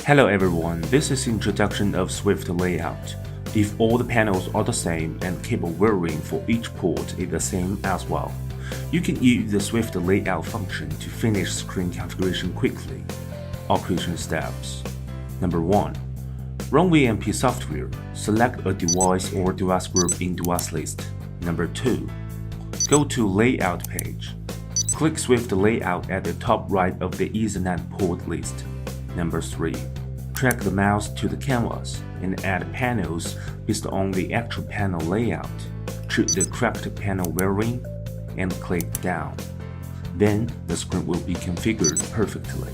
Hello everyone, this is introduction of Swift layout. If all the panels are the same and cable wiring for each port is the same as well, you can use the Swift layout function to finish screen configuration quickly. Operation steps. Number 1. Run VMP software. Select a device or device group in device list. Number 2. Go to Layout page. Click Swift layout at the top right of the Ethernet port list. Number 3. Drag the mouse to the canvas and add panels based on the actual panel layout. Choose the correct panel wiring and click down. Then the screen will be configured perfectly.